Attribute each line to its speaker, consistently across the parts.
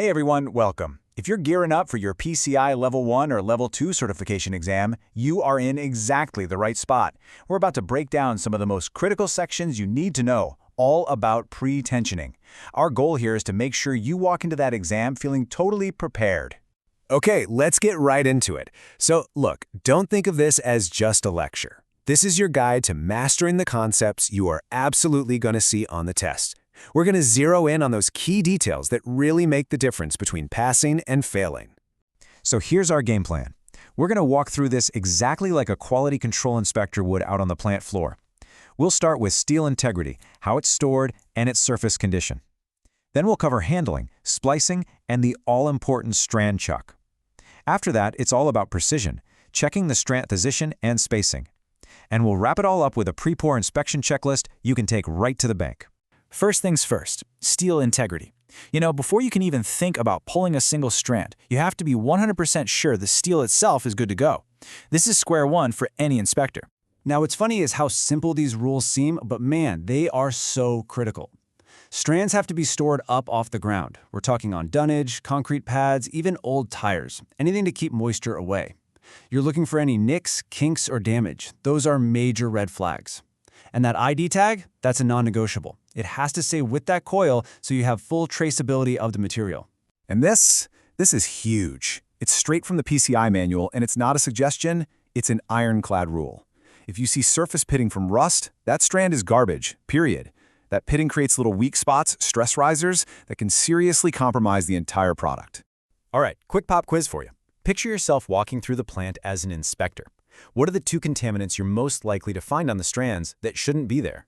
Speaker 1: Hey everyone, welcome. If you're gearing up for your PCI Level 1 or Level 2 certification exam, you are in exactly the right spot. We're about to break down some of the most critical sections you need to know, all about pretensioning. Our goal here is to make sure you walk into that exam feeling totally prepared.
Speaker 2: Okay, let's get right into it. So, look, don't think of this as just a lecture. This is your guide to mastering the concepts you are absolutely going to see on the test. We're going to zero in on those key details that really make the difference between passing and failing.
Speaker 1: So here's our game plan. We're going to walk through this exactly like a quality control inspector would out on the plant floor. We'll start with steel integrity, how it's stored, and its surface condition. Then we'll cover handling, splicing, and the all-important strand chuck. After that, it's all about precision, checking the strand position and spacing. And we'll wrap it all up with a pre-pour inspection checklist you can take right to the bank.
Speaker 3: First things first, steel integrity. Before you can even think about pulling a single strand, you have to be 100% sure the steel itself is good to go. This is square one for any inspector.
Speaker 4: Now, what's funny is how simple these rules seem, but man, they are so critical. Strands have to be stored up off the ground. We're talking on dunnage, concrete pads, even old tires, anything to keep moisture away. You're looking for any nicks, kinks, or damage. Those are major red flags. And that ID tag, that's a non-negotiable. It has to stay with that coil so you have full traceability of the material.
Speaker 2: And this is huge. It's straight from the PCI manual, and it's not a suggestion, it's an ironclad rule. If you see surface pitting from rust, that strand is garbage, period. That pitting creates little weak spots, stress risers, that can seriously compromise the entire product.
Speaker 1: All right, quick pop quiz for you. Picture yourself walking through the plant as an inspector. What are the two contaminants you're most likely to find on the strands that shouldn't be there?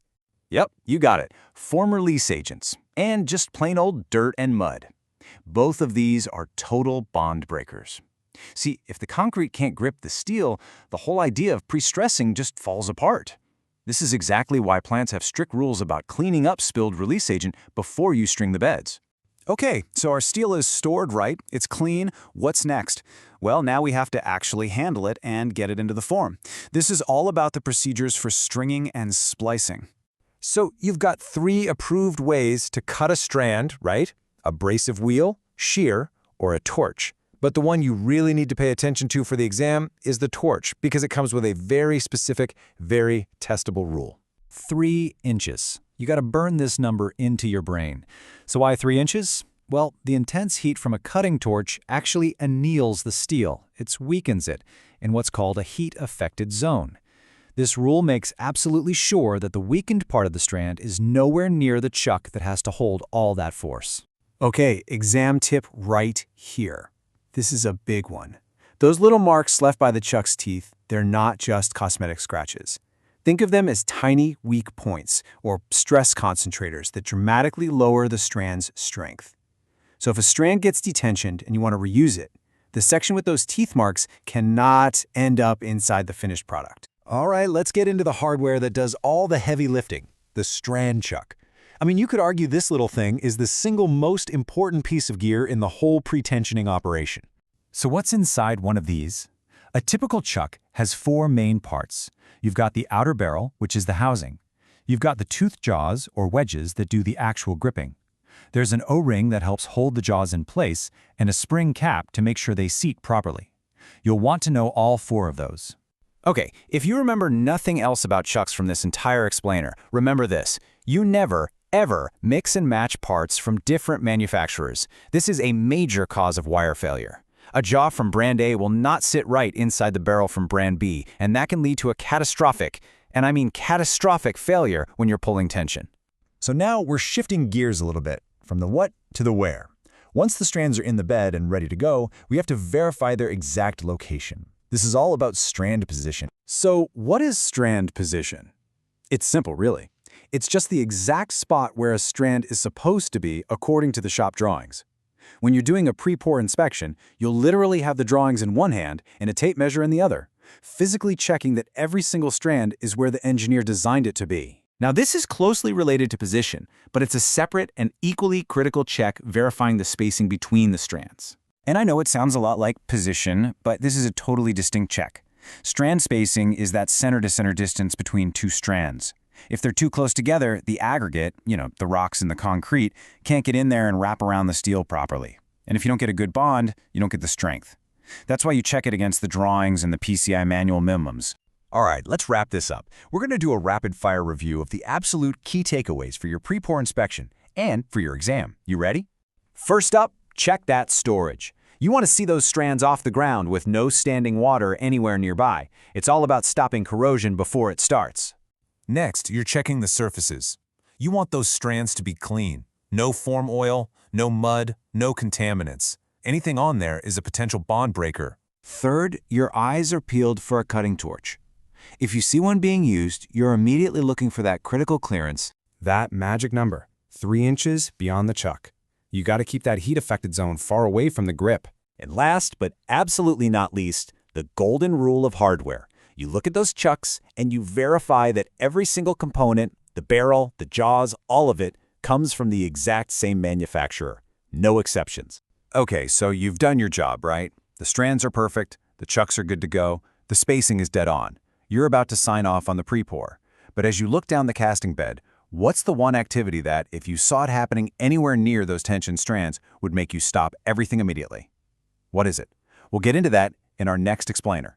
Speaker 1: Yep, you got it. Form release agents, and just plain old dirt and mud. Both of these are total bond breakers. See, if the concrete can't grip the steel, the whole idea of pre-stressing just falls apart. This is exactly why plants have strict rules about cleaning up spilled release agent before you string the beds.
Speaker 4: Okay, so our steel is stored right, it's clean. What's next? Well, now we have to actually handle it and get it into the form. This is all about the procedures for stringing and splicing.
Speaker 2: So you've got 3 approved ways to cut a strand, right? Abrasive wheel, shear, or a torch. But the one you really need to pay attention to for the exam is the torch, because it comes with a very specific, very testable rule.
Speaker 1: 3 inches. You got to burn this number into your brain. So why 3 inches? Well, the intense heat from a cutting torch actually anneals the steel. It weakens it in what's called a heat-affected zone. This rule makes absolutely sure that the weakened part of the strand is nowhere near the chuck that has to hold all that force.
Speaker 4: Okay, exam tip right here. This is a big one. Those little marks left by the chuck's teeth, they're not just cosmetic scratches. Think of them as tiny, weak points, or stress concentrators that dramatically lower the strand's strength. So if a strand gets detensioned and you want to reuse it, the section with those teeth marks cannot end up inside the finished product.
Speaker 2: All right, let's get into the hardware that does all the heavy lifting, the strand chuck. I mean, you could argue this little thing is the single most important piece of gear in the whole pretensioning operation.
Speaker 1: So what's inside one of these? A typical chuck has 4 main parts. You've got the outer barrel, which is the housing. You've got the tooth jaws, or wedges, that do the actual gripping. There's an O-ring that helps hold the jaws in place, and a spring cap to make sure they seat properly. You'll want to know all 4 of those. Okay, if you remember nothing else about chucks from this entire explainer, remember this. You never, ever mix and match parts from different manufacturers. This is a major cause of wire failure. A jaw from brand A will not sit right inside the barrel from brand B, and that can lead to a catastrophic, and I mean catastrophic failure when you're pulling tension.
Speaker 2: So now we're shifting gears a little bit, from the what to the where. Once the strands are in the bed and ready to go, we have to verify their exact location. This is all about strand position.
Speaker 4: So what is strand position? It's simple, really. It's just the exact spot where a strand is supposed to be according to the shop drawings. When you're doing a pre-pour inspection, you'll literally have the drawings in one hand and a tape measure in the other, physically checking that every single strand is where the engineer designed it to be.
Speaker 3: Now, this is closely related to position, but it's a separate and equally critical check verifying the spacing between the strands. And I know it sounds a lot like position, but this is a totally distinct check. Strand spacing is that center-to-center distance between 2 strands. If they're too close together, the aggregate, the rocks and the concrete, can't get in there and wrap around the steel properly. And if you don't get a good bond, you don't get the strength. That's why you check it against the drawings and the PCI manual minimums.
Speaker 2: All right, let's wrap this up. We're going to do a rapid-fire review of the absolute key takeaways for your pre-pour inspection and for your exam. You ready? First up, check that storage. You want to see those strands off the ground with no standing water anywhere nearby. It's all about stopping corrosion before it starts.
Speaker 5: Next, you're checking the surfaces. You want those strands to be clean. No form oil, no mud, no contaminants. Anything on there is a potential bond breaker.
Speaker 3: Third, your eyes are peeled for a cutting torch. If you see one being used, you're immediately looking for that critical clearance.
Speaker 6: That magic number, 3 inches beyond the chuck. You got to keep that heat-affected zone far away from the grip.
Speaker 2: And last, but absolutely not least, the golden rule of hardware. You look at those chucks and you verify that every single component, the barrel, the jaws, all of it, comes from the exact same manufacturer. No exceptions. Okay, so you've done your job, right? The strands are perfect, the chucks are good to go, the spacing is dead on. You're about to sign off on the pre-pour. But as you look down the casting bed, what's the one activity that, if you saw it happening anywhere near those tension strands, would make you stop everything immediately? What is it? We'll get into that in our next explainer.